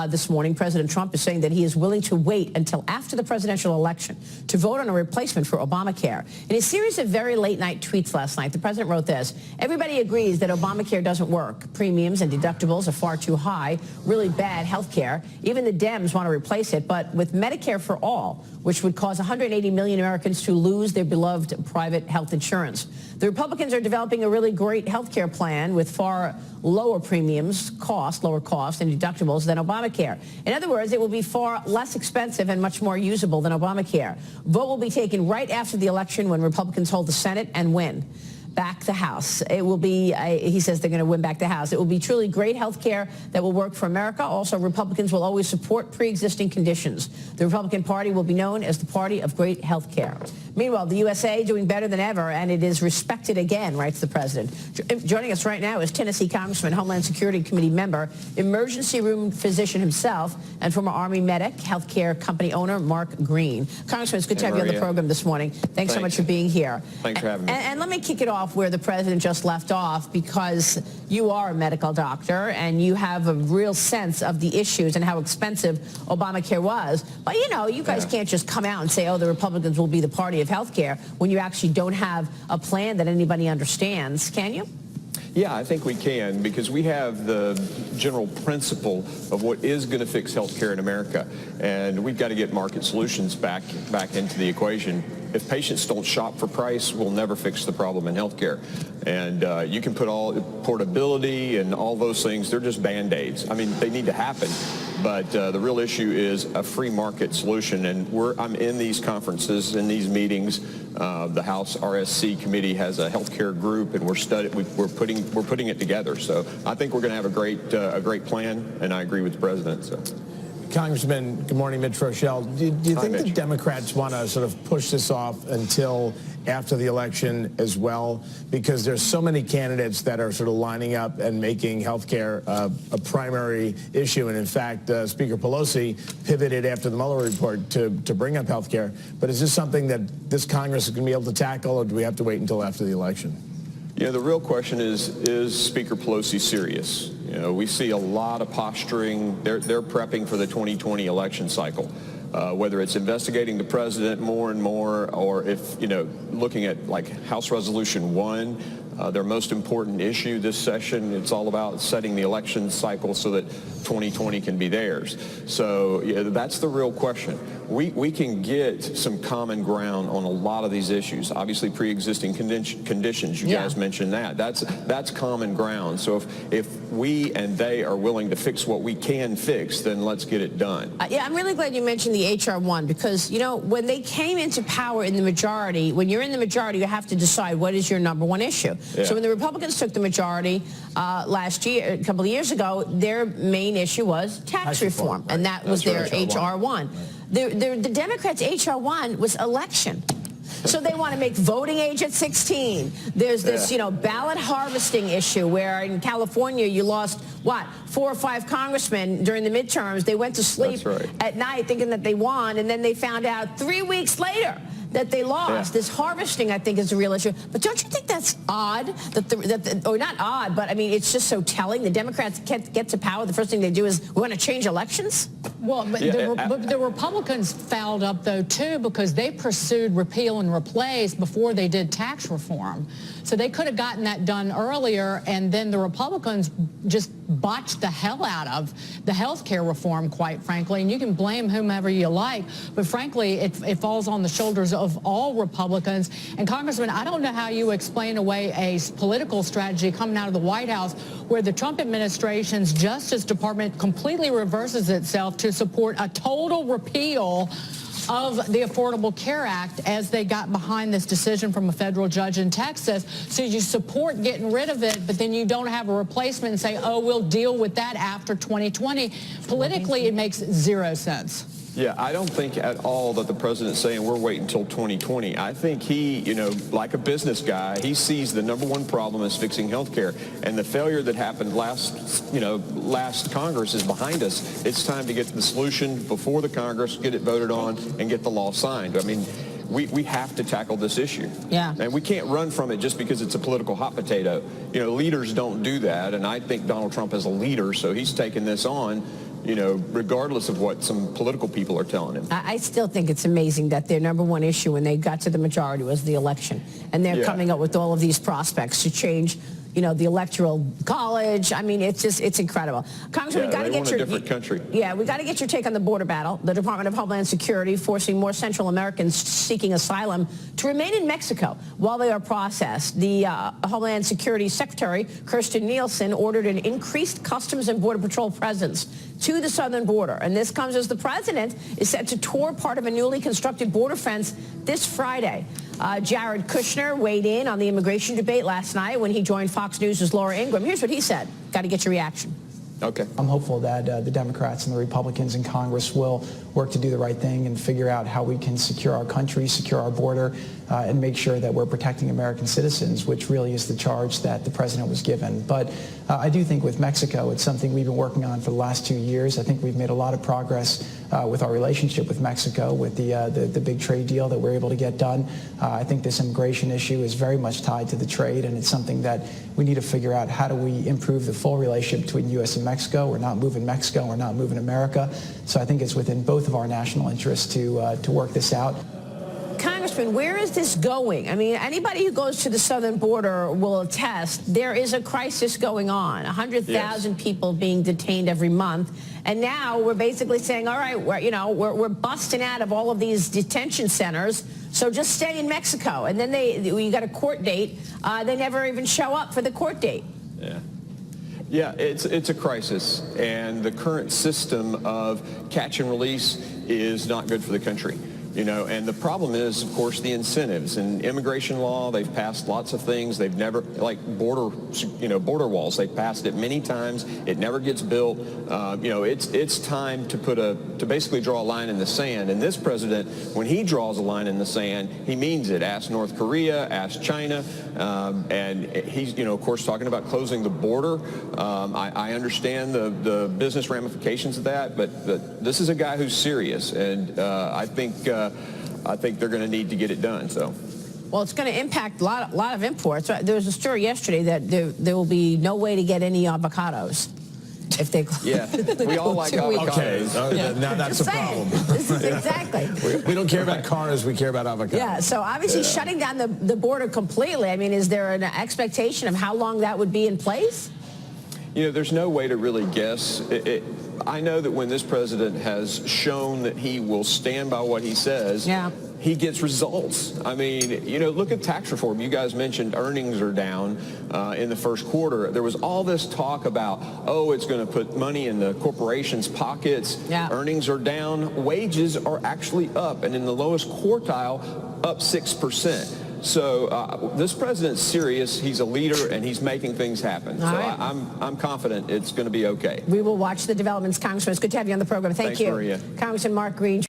this morning. President Trump is saying that he is willing to wait until after the presidential election to vote on a replacement for Obamacare. In a series of very late-night tweets last night, the president wrote this: "Everybody agrees that Obamacare doesn't work. Premiums and deductibles are far too high, really bad health care. Even the Dems want to replace it, but with Medicare for All, which would cause 180 million Americans to lose their beloved private health insurance. The Republicans are developing a really great health care plan with far lower premiums, lower cost and deductibles than Obamacare. In other words, it will be far less expensive and much more usable than Obamacare. Vote will be taken right after the election when Republicans hold the Senate and win back the House. It will be, he says they're going to win back the House. It will be truly great health care that will work for America. Also, Republicans will always support pre-existing conditions. The Republican Party will be known as the party of great health care." Meanwhile, the USA doing better than ever, and it is respected again, writes the president. Joining us right now is Tennessee Congressman, Homeland Security Committee member, emergency room physician himself, and former Army medic, healthcare company owner Mark Green. Congressman, it's good to have you on the program this morning. Thanks so much for being here. Thanks for having me. And let me kick it off where the president just left off, because you are a medical doctor and you have a real sense of the issues and how expensive Obamacare was. But you know, you guys can't just come out and say, oh, the Republicans will be the party of health care when you actually don't have a plan that anybody understands, can you? Yeah, I think we can, because we have the general principle of what is going to fix health care in America, and we've got to get market solutions back into the equation. If patients don't shop for price, we'll never fix the problem in health care. And you can put all portability and all those things, they're just Band-Aids. I mean, they need to happen, but the real issue is a free market solution. And I'm in these conferences, in these meetings. The House RSC committee has a healthcare group, and we're putting it together. So I think we're going to have a great plan, and I agree with the president. So. Congressman, good morning, Mitch Rochelle. Do you think the Democrats want to sort of push this off until after the election as well? Because there's so many candidates that are sort of lining up and making health care a primary issue. And in fact, Speaker Pelosi pivoted after the Mueller report to bring up health care. But is this something that this Congress is going to be able to tackle, or do we have to wait until after the election? You know, the real question is Speaker Pelosi serious? You know, we see a lot of posturing. They're prepping for the 2020 election cycle. Whether it's investigating the president more and more, or if, you know, looking at like House Resolution 1, their most important issue this session, it's all about setting the election cycle so that 2020 can be theirs. So yeah, that's the real question. We can get some common ground on a lot of these issues. Obviously, pre-existing conditions, you guys mentioned that. That's common ground. So if we and they are willing to fix what we can fix, then let's get it done. Yeah, I'm really glad you mentioned the H.R. 1, because, you know, when they came into power in the majority, when you're in the majority, you have to decide what is your number one issue. Yeah. So when the Republicans took the majority last year, a couple of years ago, their main issue was tax reform, and that was their H.R. 1. The Democrats' H.R. 1 was election. So they want to make voting age at 16. There's this, you know, ballot harvesting issue where in California you lost, what, 4 or 5 congressmen during the midterms. They went to sleep at night thinking that they won, and then they found out 3 weeks later that they lost. This harvesting, I think, is a real issue. But don't you think that's odd? Or not odd, but I mean, it's just so telling. The Democrats get to power, the first thing they do is, we want to change elections? Well, but the Republicans fouled up, though, too, because they pursued repeal and replace before they did tax reform. So they could have gotten that done earlier, and then the Republicans just botched the hell out of the health care reform, quite frankly. And you can blame whomever you like, but frankly, it falls on the shoulders of all Republicans. And Congressman, I don't know how you explain away a political strategy coming out of the White House where the Trump administration's Justice Department completely reverses itself to support a total repeal of the Affordable Care Act as they got behind this decision from a federal judge in Texas. So you support getting rid of it, but then you don't have a replacement and say, oh, we'll deal with that after 2020. Politically, it makes zero sense. Yeah, I don't think at all that the president's saying we're waiting until 2020. I think he, you know, like a business guy, he sees the number one problem is fixing health care. And the failure that happened last Congress is behind us. It's time to get the solution before the Congress, get it voted on, and get the law signed. I mean, we have to tackle this issue. Yeah. And we can't run from it just because it's a political hot potato. You know, leaders don't do that, and I think Donald Trump is a leader, so he's taken this on. regardless of what some political people are telling him. I still think it's amazing that their number one issue when they got to the majority was the election. And they're coming up with all of these prospects to change the electoral college. I mean, it's incredible. Congressman, we got to get your different country. Yeah, we got to get your take on the border battle. The Department of Homeland Security forcing more Central Americans seeking asylum to remain in Mexico while they are processed. The Homeland Security Secretary, Kirstjen Nielsen, ordered an increased Customs and Border Patrol presence to the southern border. And this comes as the president is set to tour part of a newly constructed border fence this Friday. Jared Kushner weighed in on the immigration debate last night when he joined Fox News' Laura Ingraham. Here's what he said. Got to get your reaction. Okay. I'm hopeful that the Democrats and the Republicans in Congress will work to do the right thing and figure out how we can secure our country, secure our border, and make sure that we're protecting American citizens, which really is the charge that the president was given. But I do think with Mexico, it's something we've been working on for the last 2 years. I think we've made a lot of progress with our relationship with Mexico, with the big trade deal that we're able to get done. I think this immigration issue is very much tied to the trade, and it's something that we need to figure out how do we improve the full relationship between U.S. and Mexico. We're not moving Mexico. We're not moving America. So I think it's within both of our national interests to work this out. Congressman, where is this going? I mean, anybody who goes to the southern border will attest there is a crisis going on. 100,000 people being detained every month. And now we're basically saying, all right, we're busting out of all of these detention centers, so just stay in Mexico. And then you got a court date. They never even show up for the court date. Yeah, it's a crisis, and the current system of catch and release is not good for the country. And the problem is, of course, the incentives. In immigration law, they've passed lots of things. They've never, like border walls. They've passed it many times. It never gets built. It's time to basically draw a line in the sand. And this president, when he draws a line in the sand, he means it. Ask North Korea, ask China, and he's, of course, talking about closing the border. I understand the business ramifications of that, but this is a guy who's serious, and I think they're going to need to get it done. So, well, it's going to impact a lot of imports. There was a story yesterday that there will be no way to get any avocados if they. Yeah, we all like avocados. Okay, now that's a problem. This is exactly. We don't care about cars. We care about avocados. Yeah. So obviously shutting down the border completely. I mean, is there an expectation of how long that would be in place? There's no way to really guess. I know that when this president has shown that he will stand by what he says, he gets results. I mean, look at tax reform. You guys mentioned earnings are down in the first quarter. There was all this talk about, it's going to put money in the corporations' pockets. Earnings are down. Wages are actually up, and in the lowest quartile, up 6%. So this president's serious. He's a leader, and he's making things happen. So I'm confident it's going to be okay. We will watch the developments, Congressman. It's good to have you on the program. Thank you. Maria. Congressman Mark Green.